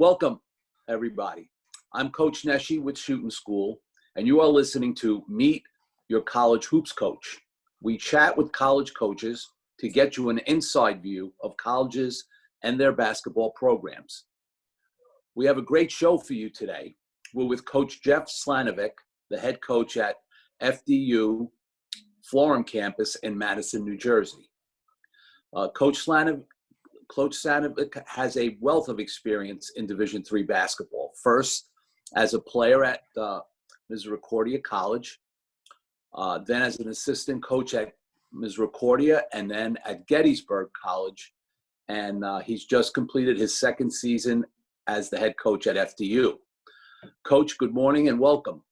Welcome, everybody. I'm Coach Nesci with Shooting School, and you are listening to Meet Your College Hoops Coach. We chat with college coaches to get you an inside view of colleges and their basketball programs. We have a great show for you today. We're with Coach Jeff Slanovec, the head coach at FDU Florham campus in Madison, New Jersey. Coach Slanovec has a wealth of experience in Division III basketball. First, as a player at Misericordia College, then as an assistant coach at Misericordia, and then at Gettysburg College. And he's just completed his second season as the head coach at FDU. Coach, good morning and welcome.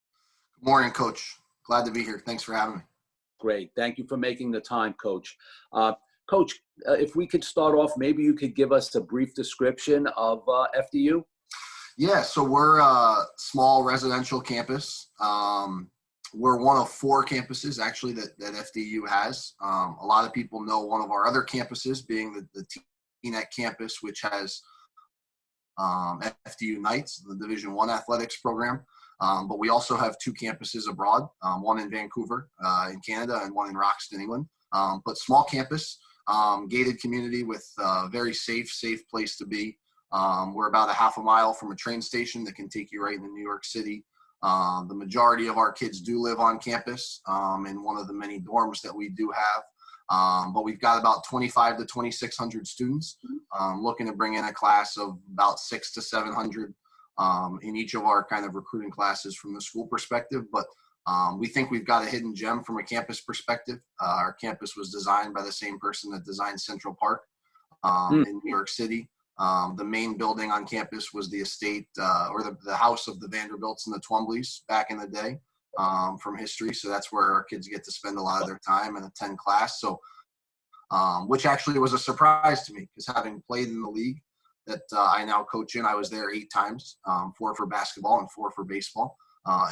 Good morning, Coach. Glad to be here. Thanks for having me. Great. Thank you for making the time, Coach. Coach, if we could start off, maybe you could give us a brief description of FDU. Yeah, so we're a small residential campus. We're one of four campuses, actually, that FDU has. A lot of people know one of our other campuses being the TNET campus, which has FDU Knights, the Division I athletics program. But we also have two campuses abroad, one in Vancouver in Canada and one in Roxton, England. But small campus. Gated community with a very safe place to be. We're about a half a mile from a train station that can take you right into New York City. The majority of our kids do live on campus in one of the many dorms that we do have. But we've got about 25 to 2,600 students, looking to bring in a class of about 600 to 700 in each of our kind of recruiting classes from the school perspective. But we think we've got a hidden gem from a campus perspective. Our campus was designed by the same person that designed Central Park in New York City. The main building on campus was the estate or the house of the Vanderbilts and the Twombleys back in the day from history. So that's where our kids get to spend a lot of their time and attend class. So, which actually was a surprise to me because having played in the league that I now coach in, I was there 8 times, 4 for basketball and 4 for baseball.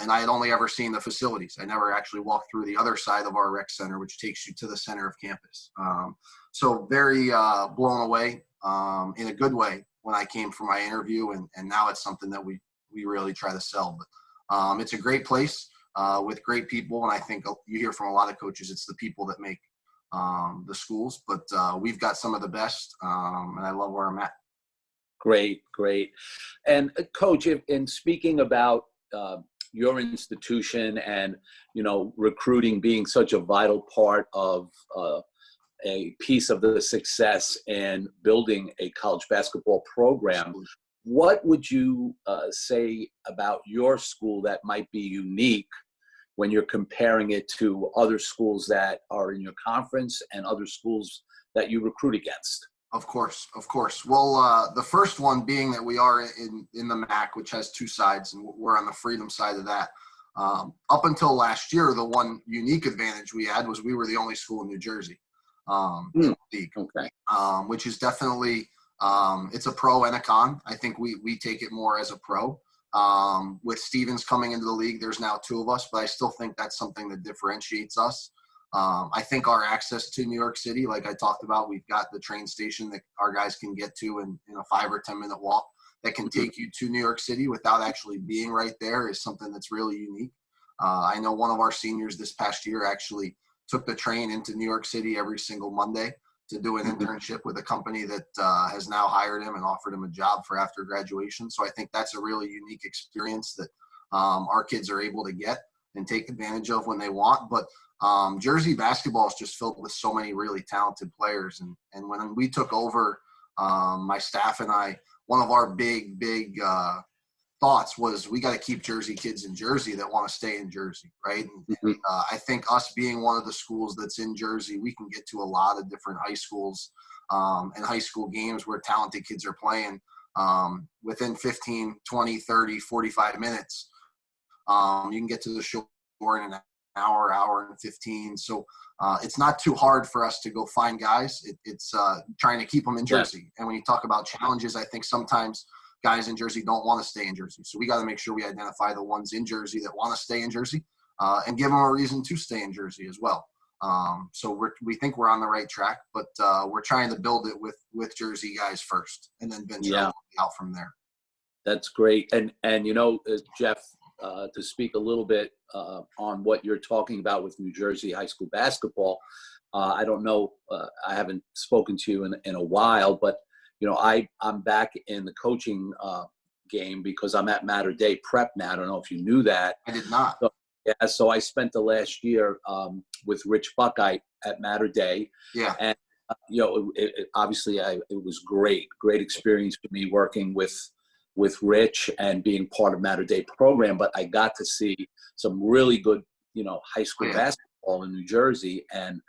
And I had only ever seen the facilities. I never actually walked through the other side of our rec center, which takes you to the center of campus. So very blown away in a good way when I came for my interview. And now it's something that we really try to sell. But it's a great place with great people. And I think you hear from a lot of coaches, it's the people that make the schools. But we've got some of the best, and I love where I'm at. Great. And Coach, in speaking about your institution and, recruiting being such a vital part of a piece of the success in building a college basketball program, what would you say about your school that might be unique when you're comparing it to other schools that are in your conference and other schools that you recruit against? Of course. Well, the first one being that we are in the MAC, which has 2 sides, and we're on the freedom side of that. Up until last year, the one unique advantage we had was we were the only school in New Jersey in the league, which is definitely it's a pro and a con. I think we take it more as a pro. With Stevens coming into the league, there's now 2 of us, but I still think that's something that differentiates us. I think our access to New York City, like I talked about, we've got the train station that our guys can get to in a 5 or 10 minute walk that can take you to New York City without actually being right there is something that's really unique. I know one of our seniors this past year actually took the train into New York City every single Monday to do an internship with a company that has now hired him and offered him a job for after graduation. So I think that's a really unique experience that our kids are able to get and take advantage of when they want. But Jersey basketball is just filled with so many really talented players. And when we took over, my staff and I, one of our big thoughts was we got to keep Jersey kids in Jersey that want to stay in Jersey, right? And I think us being one of the schools that's in Jersey, we can get to a lot of different high schools and high school games where talented kids are playing within 15, 20, 30, 45 minutes. You can get to the shore in an hour and 15. So it's not too hard for us to go find guys. It's trying to keep them in Jersey. And when you talk about challenges, I think sometimes guys in Jersey don't want to stay in Jersey. So we got to make sure we identify the ones in Jersey that want to stay in Jersey and give them a reason to stay in Jersey as well. So we think we're on the right track, but we're trying to build it with Jersey guys first and then venture out from there. That's great. And Jeff, to speak a little bit on what you're talking about with New Jersey high school basketball, I don't know, I haven't spoken to you in a while, but I'm back in the coaching game because I'm at Mater Dei Prep now. I don't know if you knew that. I did not. So, yeah, so I spent the last year with Rich Buckeye at Mater Dei. Yeah. And obviously it was great experience for me working with Rich and being part of Mater Dei program, but I got to see some really good, high school basketball in New Jersey, and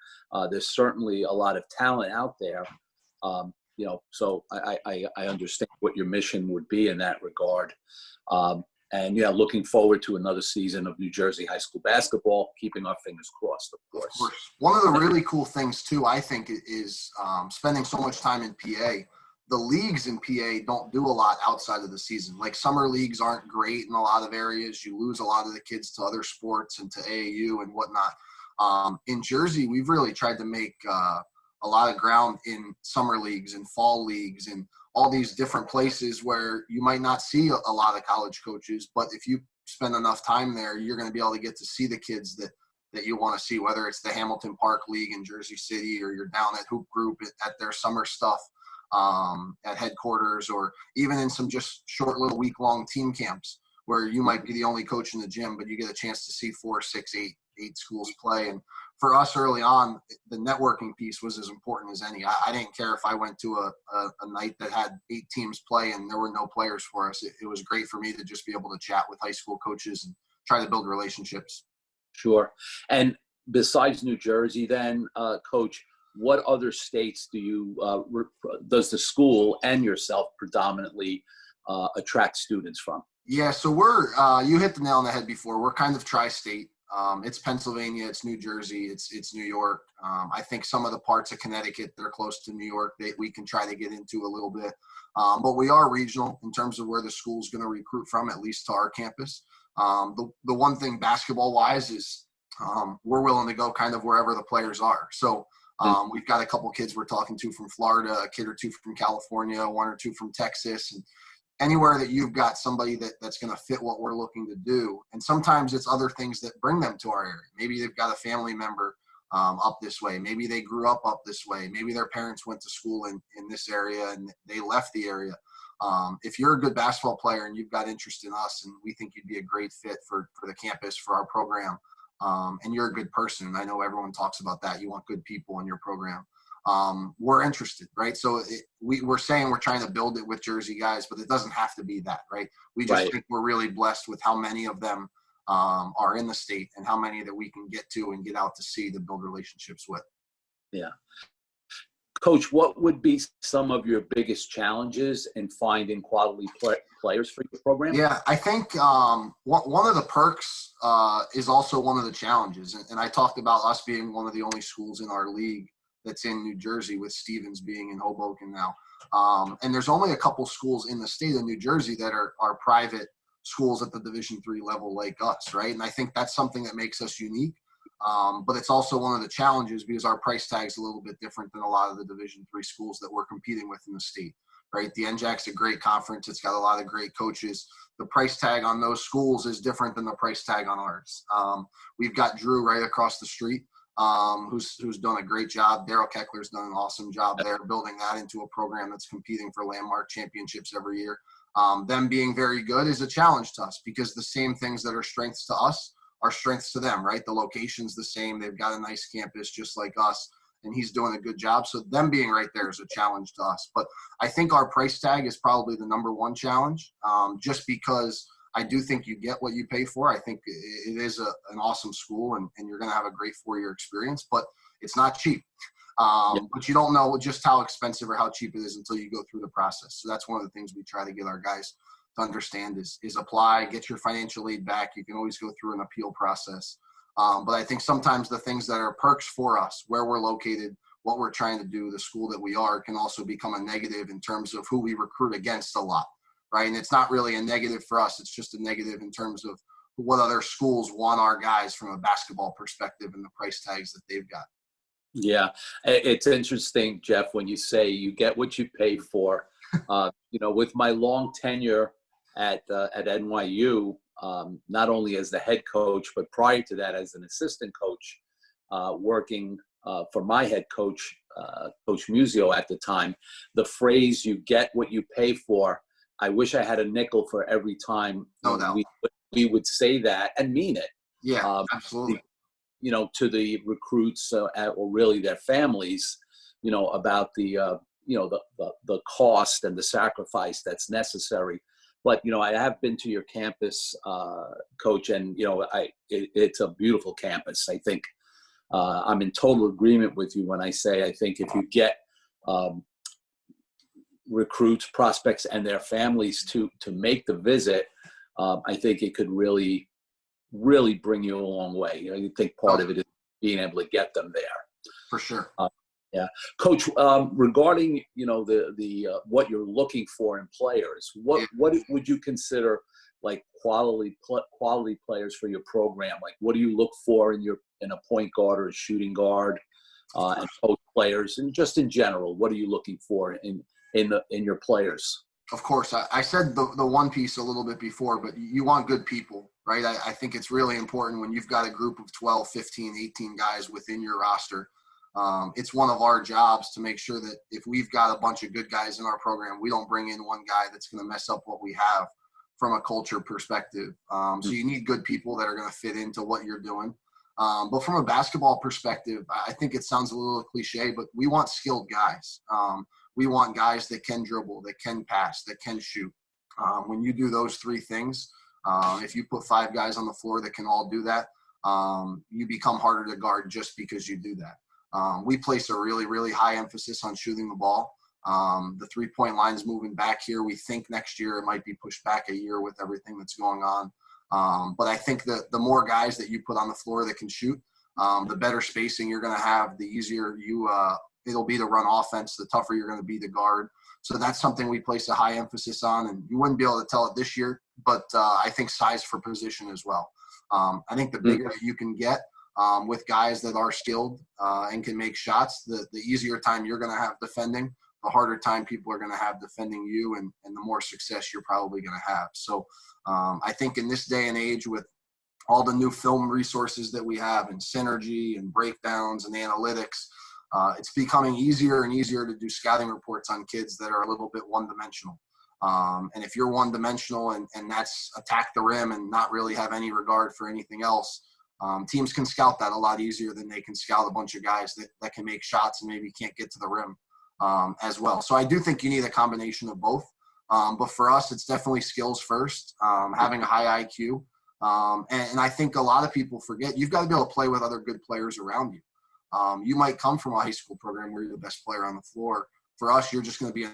there's certainly a lot of talent out there. So I understand what your mission would be in that regard. And looking forward to another season of New Jersey high school basketball, keeping our fingers crossed, of course. Of course. One of the really cool things too, I think, is spending so much time in PA. The leagues in PA don't do a lot outside of the season. Like summer leagues aren't great in a lot of areas. You lose a lot of the kids to other sports and to AAU and whatnot. In Jersey, we've really tried to make a lot of ground in summer leagues and fall leagues and all these different places where you might not see a lot of college coaches, but if you spend enough time there, you're going to be able to get to see the kids that you want to see, whether it's the Hamilton Park League in Jersey City or you're down at Hoop Group at their summer stuff at headquarters, or even in some just short little week-long team camps where you might be the only coach in the gym, but you get a chance to see 4, 6, 8 schools play. And for us early on, the networking piece was as important as any. I didn't care if I went to a night that had 8 teams play and there were no players for us. It was great for me to just be able to chat with high school coaches and try to build relationships. Sure. And besides New Jersey then, Coach, what other states does the school and yourself predominantly attract students from? Yeah, so we're you hit the nail on the head before. We're kind of tri-state. It's Pennsylvania, it's New Jersey, it's New York. I think some of the parts of Connecticut that are close to New York that we can try to get into a little bit. But we are regional in terms of where the school's going to recruit from, at least to our campus. The one thing basketball-wise is we're willing to go kind of wherever the players are. So we've got a couple kids we're talking to from Florida, a kid or two from California, 1 or 2 from Texas, and anywhere that you've got somebody that's going to fit what we're looking to do. And sometimes it's other things that bring them to our area. Maybe they've got a family member up this way. Maybe they grew up this way. Maybe their parents went to school in this area and they left the area. If you're a good basketball player and you've got interest in us and we think you'd be a great fit for the campus, for our program, and you're a good person, and I know everyone talks about that. You want good people in your program. We're interested, right? So we're saying we're trying to build it with Jersey guys, but it doesn't have to be that, right? We just think we're really blessed with how many of them are in the state and how many that we can get to and get out to see to build relationships with. Yeah. Coach, what would be some of your biggest challenges in finding quality players for your program? Yeah, I think one of the perks is also one of the challenges. And I talked about us being one of the only schools in our league that's in New Jersey, with Stevens being in Hoboken now. And there's only a couple schools in the state of New Jersey that are private schools at the Division III level like us, right? And I think that's something that makes us unique. But it's also one of the challenges because our price tag is a little bit different than a lot of the Division III schools that we're competing with in the state, right? The NJAC's a great conference. It's got a lot of great coaches. The price tag on those schools is different than the price tag on ours. We've got Drew right across the street, who's done a great job. Daryl Keckler's done an awesome job there, building that into a program that's competing for landmark championships every year. Them being very good is a challenge to us because the same things that are strengths to us are strengths to them, right? The location's the same. They've got a nice campus just like us, and he's doing a good job. So them being right there is a challenge to us. But I think our price tag is probably the number one challenge, just because I do think you get what you pay for. I think it is an awesome school, and you're going to have a great 4-year experience, but it's not cheap. But you don't know just how expensive or how cheap it is until you go through the process. So that's one of the things we try to get our guys to understand is apply, get your financial aid back. You can always go through an appeal process. But I think sometimes the things that are perks for us, where we're located, what we're trying to do, the school that we are, can also become a negative in terms of who we recruit against a lot, right? And it's not really a negative for us. It's just a negative in terms of what other schools want our guys from a basketball perspective and the price tags that they've got. Yeah, it's interesting, Jeff, when you say you get what you pay for. With my long tenure at NYU, not only as the head coach, but prior to that as an assistant coach, working for my head coach, Coach Musio at the time. The phrase "you get what you pay for." I wish I had a nickel for every time we would say that and mean it. Yeah, absolutely. To the recruits or really their families, about the the cost and the sacrifice that's necessary. But I have been to your campus, Coach, and it's a beautiful campus. I think I'm in total agreement with you when I say I think if you get recruits, prospects, and their families to make the visit, I think it could really bring you a long way. I think part of it is being able to get them there. For sure. Yeah, Coach. Regarding the what you're looking for in players, what would you consider like quality players for your program? Like, what do you look for in a point guard or a shooting guard, and post players, and just in general, what are you looking for in your players? Of course, I said the one piece a little bit before, but you want good people, right? I think it's really important when you've got a group of 12, 15, 18 guys within your roster. It's one of our jobs to make sure that if we've got a bunch of good guys in our program, we don't bring in one guy that's going to mess up what we have from a culture perspective. So you need good people that are going to fit into what you're doing. But from a basketball perspective, I think it sounds a little cliche, but we want skilled guys. We want guys that can dribble, that can pass, that can shoot. When you do those three things, if you put 5 guys on the floor that can all do that, you become harder to guard just because you do that. We place a really, really high emphasis on shooting the ball. The 3-point line is moving back here. We think next year it might be pushed back a year with everything that's going on. But I think that the more guys that you put on the floor that can shoot, the better spacing you're going to have, the easier it'll be to run offense, the tougher you're going to be to guard. So that's something we place a high emphasis on, and you wouldn't be able to tell it this year, but I think size for position as well. I think the bigger you can get with guys that are skilled and can make shots, the easier time you're going to have defending, the harder time people are going to have defending you, and the more success you're probably going to have. So I think in this day and age with all the new film resources that we have and synergy and breakdowns and analytics, it's becoming easier and easier to do scouting reports on kids that are a little bit one-dimensional. And if you're one-dimensional and that's attack the rim and not really have any regard for anything else, teams can scout that a lot easier than they can scout a bunch of guys that can make shots and maybe can't get to the rim as well. So I do think you need a combination of both. But for us, it's definitely skills first, having a high IQ. And I think a lot of people forget you've got to be able to play with other good players around you. You might come from a high school program where you're the best player on the floor. For us, you're just going to be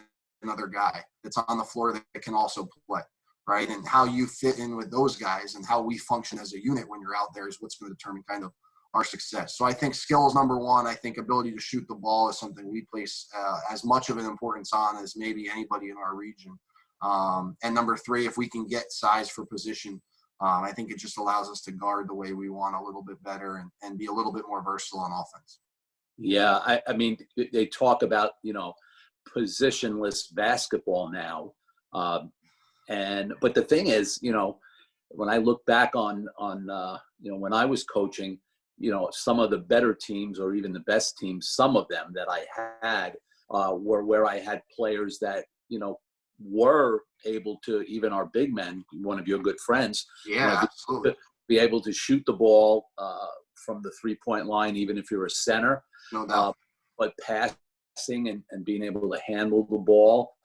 another guy that's on the floor that can also play, right? And how you fit in with those guys and how we function as a unit when you're out there is what's going to determine kind of our success. So I think skill is number one. I think ability to shoot the ball is something we place as much of an importance on as maybe anybody in our region. And number 3, if we can get size for position, I think it just allows us to guard the way we want a little bit better and be a little bit more versatile on offense. Yeah, I mean, they talk about, positionless basketball now. But the thing is, when I look back on when I was coaching, some of the better teams or even the best teams, some of them that I had were where I had players that, were able to, even our big men, one of your good friends, absolutely, be able to shoot the ball from the 3-point line, even if you're a center. No doubt. But passing and being able to handle the ball,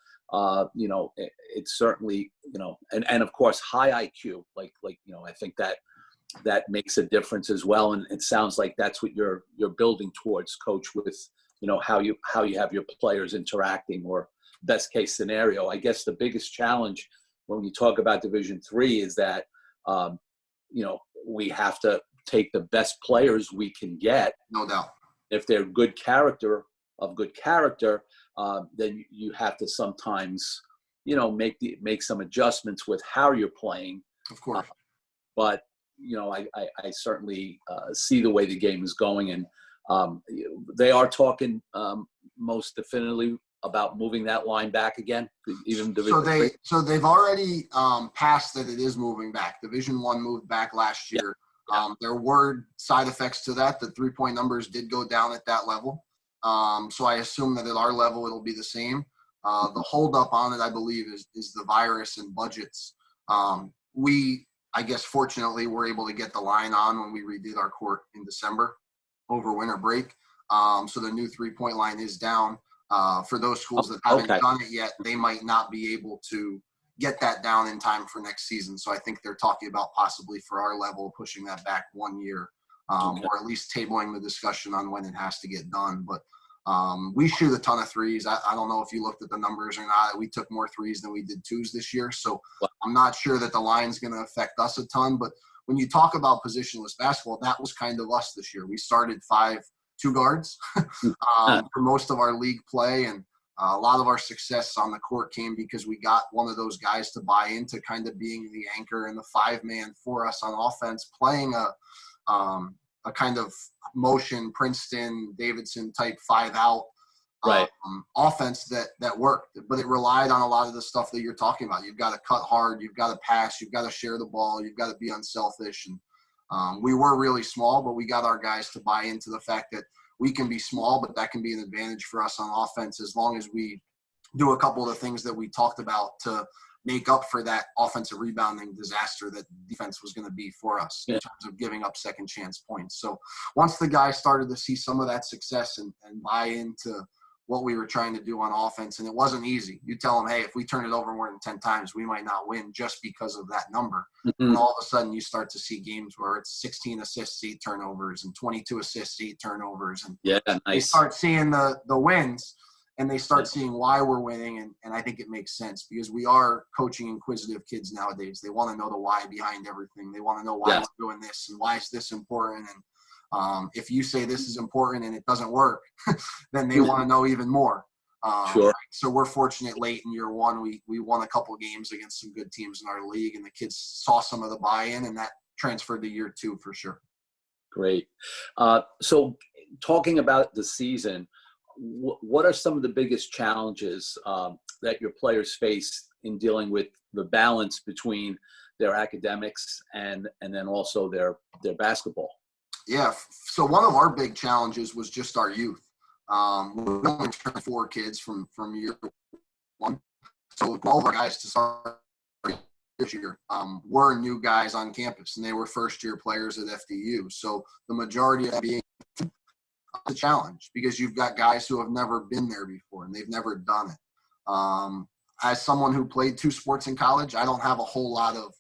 it's certainly, and of course, high IQ, like I think that makes a difference as well. And it sounds like that's what you're building towards, Coach, with, how you have your players interacting, or best case scenario. I guess the biggest challenge when you talk about Division III is that, we have to take the best players we can get. No doubt. If they're good character, then you have to sometimes, make some adjustments with how you're playing. Of course. But, I certainly see the way the game is going, and they are talking most definitively about moving that line back again? Even Division III? So they've already passed that it is moving back. Division I moved back last year. Yeah. There were side effects to that. The 3-point numbers did go down at that level. So I assume that at our level it'll be the same. The holdup on it, I believe, is the virus and budgets. We, I guess, fortunately, were able to get the line on when we redid our court in December over winter break. So the new 3-point line is down. For those schools that haven't done it yet, they might not be able to get that down in time for next season. So I think they're talking about possibly for our level pushing that back 1 year, or at least tabling the discussion on when it has to get done. But we shoot a ton of threes. I don't know if you looked at the numbers or not. We took more threes than we did twos this year. So I'm not sure that the line's going to affect us a ton. But when you talk about positionless basketball, that was kind of us this year. We started 5 2 guards for most of our league play. And a lot of our success on the court came because we got one of those guys to buy into kind of being the anchor and the 5-man for us on offense, playing a kind of motion Princeton Davidson type 5-out offense that worked, but it relied on a lot of the stuff that you're talking about. You've got to cut hard, you've got to pass, you've got to share the ball, you've got to be unselfish. And we were really small, but we got our guys to buy into the fact that we can be small, but that can be an advantage for us on offense as long as we do a couple of the things that we talked about to make up for that offensive rebounding disaster that defense was going to be for us in terms of giving up second chance points. So once the guys started to see some of that success and buy into what we were trying to do on offense, and it wasn't easy. You tell them, hey, if we turn it over more than 10 times, we might not win just because of that number. And all of a sudden you start to see games where it's 16 assists, 8 turnovers, and 22 assists, 8 turnovers. And they start seeing the wins, and they start seeing why we're winning. And I think it makes sense because we are coaching inquisitive kids nowadays. They want to know the why behind everything. They want to know why we're doing this and why is this important. And if you say this is important and it doesn't work, then they want to know even more. So we're fortunate late in year one, we won a couple games against some good teams in our league, and the kids saw some of the buy-in, and that transferred to year 2 for sure. Great. So talking about the season, what are some of the biggest challenges that your players face in dealing with the balance between their academics and then also their basketball? Yeah, so one of our big challenges was just our youth. We only turned 4 kids from year 1. So all of our guys to start this year were new guys on campus, and they were first-year players at FDU. So the majority of that being a challenge because you've got guys who have never been there before, and they've never done it. As someone who played 2 sports in college, I don't have a whole lot of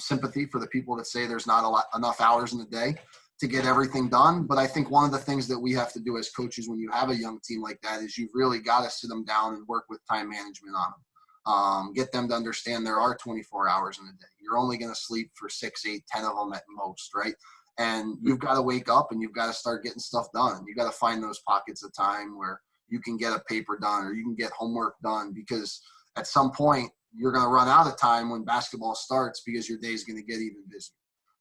sympathy for the people that say there's not enough hours in the day to get everything done. But I think one of the things that we have to do as coaches when you have a young team like that is you've really got to sit them down and work with time management on them. Get them to understand there are 24 hours in a day. You're only going to sleep for 6, 8, 10 of them at most, right? And you've got to wake up and you've got to start getting stuff done. You've got to find those pockets of time where you can get a paper done or you can get homework done, because at some point you're going to run out of time when basketball starts because your day is going to get even busier.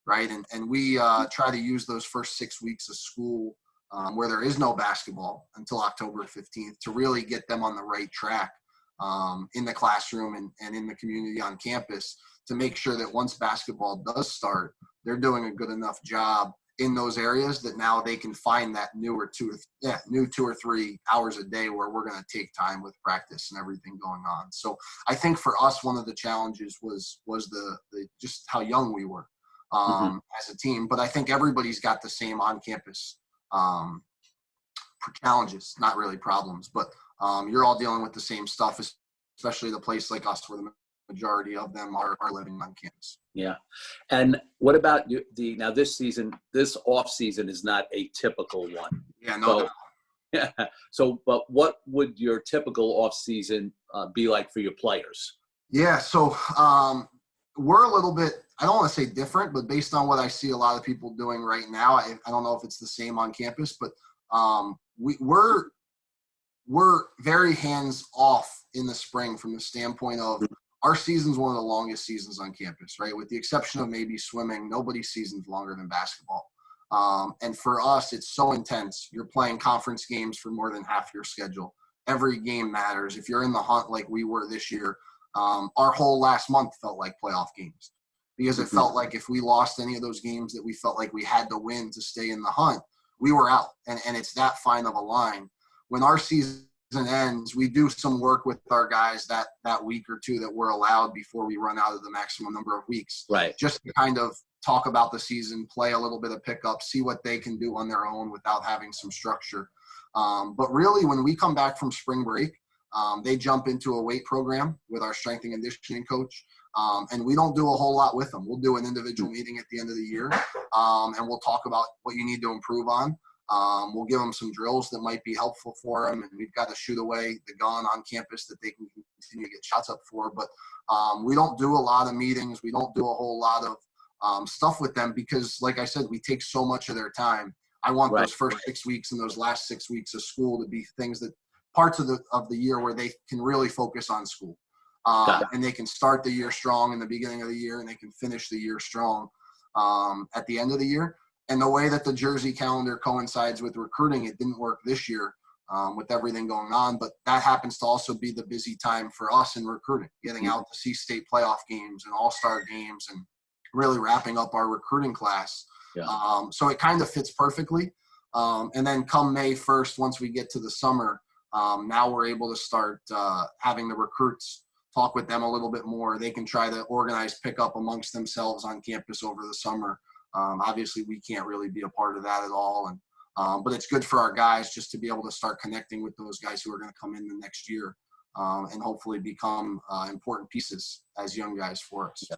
Right. And we try to use those first 6 weeks of school where there is no basketball until October 15th to really get them on the right track in the classroom and in the community on campus to make sure that once basketball does start, they're doing a good enough job in those areas that now they can find that new 2 or 3 hours a day where we're going to take time with practice and everything going on. So I think for us, one of the challenges was the just how young we were. As a team, but I think everybody's got the same on-campus challenges, not really problems, but you're all dealing with the same stuff, especially the place like us where the majority of them are living on campus. Yeah. And what about now this season, this off season is not a typical one. Yeah, no. Yeah. So, but what would your typical off season be like for your players? Yeah. So, we're a little bit, I don't want to say different, but based on what I see a lot of people doing right now, I don't know if it's the same on campus, but we're very hands off in the spring from the standpoint of our season's one of the longest seasons on campus, right? With the exception of maybe swimming, nobody's season's longer than basketball. And for us, it's so intense. You're playing conference games for more than half your schedule. every game matters. If you're in the hunt like we were this year, our whole last month felt like playoff games, because it felt like if we lost any of those games that we felt like we had to win to stay in the hunt, we were out. And it's that fine of a line. When our season ends, we do some work with our guys that week or two that we're allowed before we run out of the maximum number of weeks. Right. Just to kind of talk about the season, play a little bit of pickup, see what they can do on their own without having some structure. But really, when we come back from spring break, they jump into a weight program with our strength and conditioning coach. And we don't do a whole lot with them. We'll do an individual meeting at the end of the year, and we'll talk about what you need to improve on. We'll give them some drills that might be helpful for them, and we've got to shoot away the gun on campus that they can continue to get shots up for. But we don't do a lot of meetings. We don't do a whole lot of stuff with them because, like I said, we take so much of their time. I want those first 6 weeks and those last 6 weeks of school to be things that parts of the year where they can really focus on school. And they can start the year strong in the beginning of the year, and they can finish the year strong at the end of the year. And the way that the Jersey calendar coincides with recruiting, it didn't work this year with everything going on. But that happens to also be the busy time for us in recruiting, getting out to see state playoff games and all-star games and really wrapping up our recruiting class. So it kind of fits perfectly. And then come May 1st, once we get to the summer, now we're able to start having the recruits talk with them a little bit more. They can try to organize pickup amongst themselves on campus over the summer. Obviously, we can't really be a part of that at all. But it's good for our guys just to be able to start connecting with those guys who are going to come in the next year and hopefully become important pieces as young guys for us.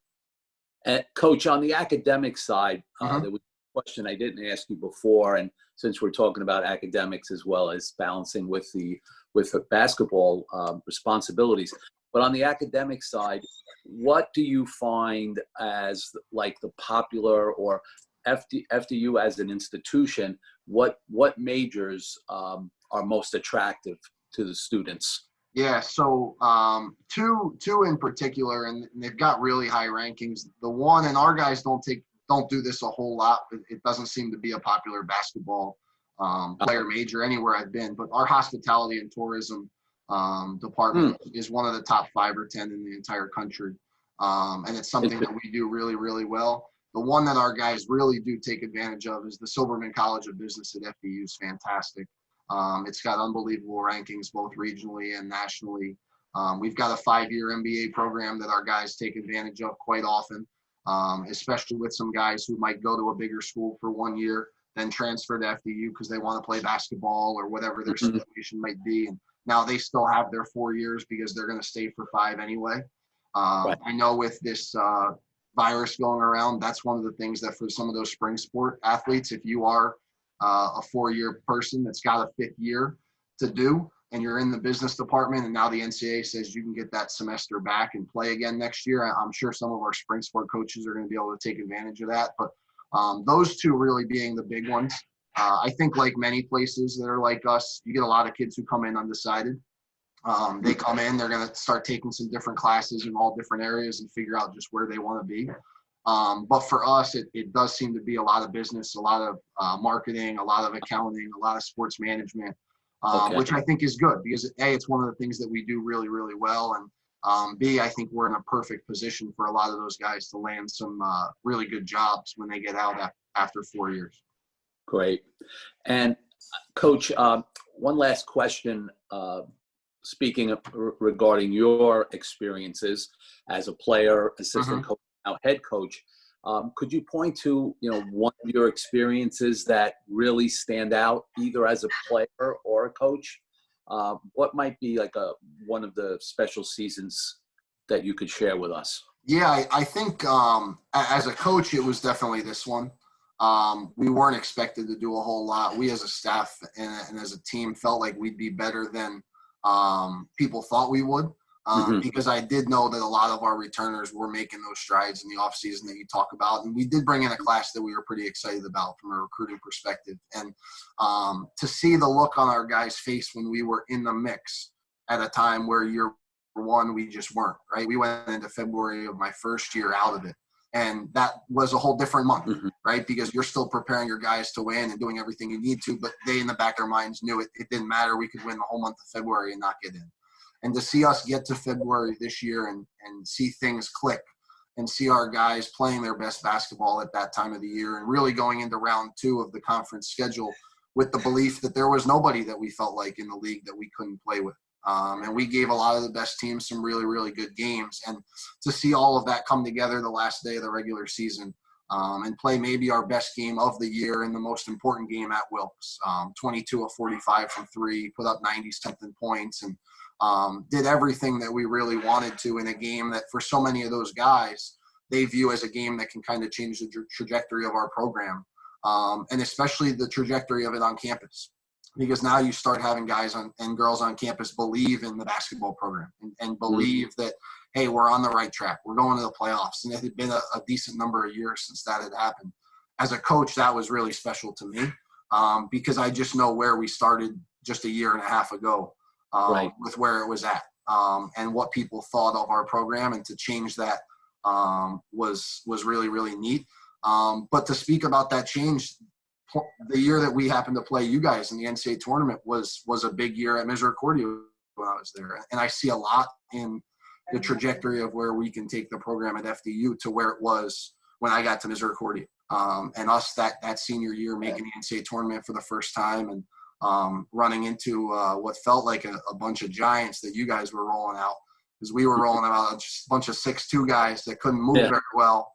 Coach, on the academic side, there was a question I didn't ask you before, and since we're talking about academics as well as balancing with the basketball responsibilities, but on the academic side, what do you find as like the popular or FDU as an institution? What majors are most attractive to the students? Yeah, so two in particular, and they've got really high rankings. The one, and our guys don't do this a whole lot. It doesn't seem to be a popular basketball player major anywhere I've been, but our hospitality and tourism department is one of the top 5 or 10 in the entire country. And it's something that we do really, really well. The one that our guys really do take advantage of is the Silberman College of Business at FDU is fantastic. It's got unbelievable rankings both regionally and nationally. We've got a 5-year MBA program that our guys take advantage of quite often, especially with some guys who might go to a bigger school for 1 year, then transfer to FDU because they want to play basketball or whatever their situation might be. And now they still have their 4 years because they're going to stay for 5 anyway. I know with this virus going around, that's one of the things that for some of those spring sport athletes, if you are a 4-year person that's got a 5th year to do, and you're in the business department, and now the NCAA says you can get that semester back and play again next year, I'm sure some of our spring sport coaches are going to be able to take advantage of that. But those two really being the big ones. I think like many places that are like us, you get a lot of kids who come in undecided. They come in, they're going to start taking some different classes in all different areas and figure out just where they want to be. But for us, it does seem to be a lot of business, a lot of marketing, a lot of accounting, a lot of sports management, which I think is good because A, it's one of the things that we do really, really well. And B, I think we're in a perfect position for a lot of those guys to land some really good jobs when they get out after 4 years. Great. And Coach, one last question. Speaking of regarding your experiences as a player, assistant coach, now head coach, could you point to one of your experiences that really stand out, either as a player or a coach? What might be like one of the special seasons that you could share with us? Yeah, I think as a coach, it was definitely this one. We weren't expected to do a whole lot. We as a staff and as a team felt like we'd be better than people thought we would, because I did know that a lot of our returners were making those strides in the off season that you talk about. And we did bring in a class that we were pretty excited about from a recruiting perspective. And to see the look on our guys' face when we were in the mix at a time where year one, we just weren't, right? We went into February of my first year out of it. And that was a whole different month, right? Because you're still preparing your guys to win and doing everything you need to, but they in the back of their minds knew it didn't matter. We could win the whole month of February and not get in. And to see us get to February this year and see things click and see our guys playing their best basketball at that time of the year and really going into round 2 of the conference schedule with the belief that there was nobody that we felt like in the league that we couldn't play with. And we gave a lot of the best teams some really, really good games. And to see all of that come together the last day of the regular season and play maybe our best game of the year and the most important game at Wilkes, 22 of 45 from 3, put up 90-something points, and did everything that we really wanted to in a game that for so many of those guys, they view as a game that can kind of change the trajectory of our program, and especially the trajectory of it on campus. Because now you start having guys and girls on campus believe in the basketball program and believe that, hey, we're on the right track. We're going to the playoffs. And it had been a decent number of years since that had happened. As a coach, that was really special to me because I just know where we started just a year and a half ago with where it was at and what people thought of our program. And to change that was really, really neat. But to speak about that change, the year that we happened to play you guys in the NCAA tournament was a big year at Misericordia when I was there. And I see a lot in the trajectory of where we can take the program at FDU to where it was when I got to Misericordia. And us that senior year making the NCAA tournament for the first time and running into what felt like a bunch of giants that you guys were rolling out. Because we were rolling out a bunch of 6'2" guys that couldn't move very well.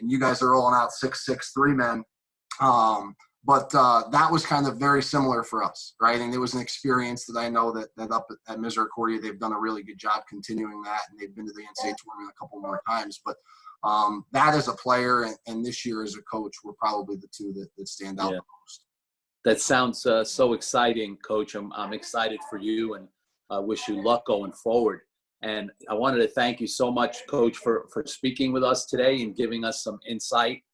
And you guys are rolling out 6'6" 3 men. But that was kind of very similar for us, right? And it was an experience that I know that up at Misericordia, they've done a really good job continuing that, and they've been to the NCAA tournament a couple more times. But that as a player and this year as a coach were probably the two that stand out the most. That sounds so exciting, Coach. I'm excited for you and wish you luck going forward. And I wanted to thank you so much, Coach, for speaking with us today and giving us some insight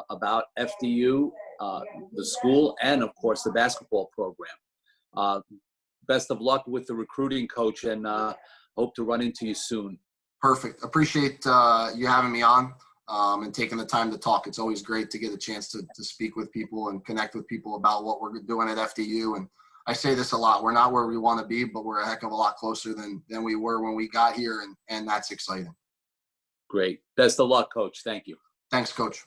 about FDU, the school, and of course the basketball program. Best of luck with the recruiting, Coach, and hope to run into you soon. Perfect. Appreciate you having me on and taking the time to talk. It's always great to get a chance to speak with people and connect with people about what we're doing at FDU. And I say this a lot, we're not where we want to be, but we're a heck of a lot closer than we were when we got here, and that's exciting. Great. Best of luck, Coach. Thank you. Thanks, Coach.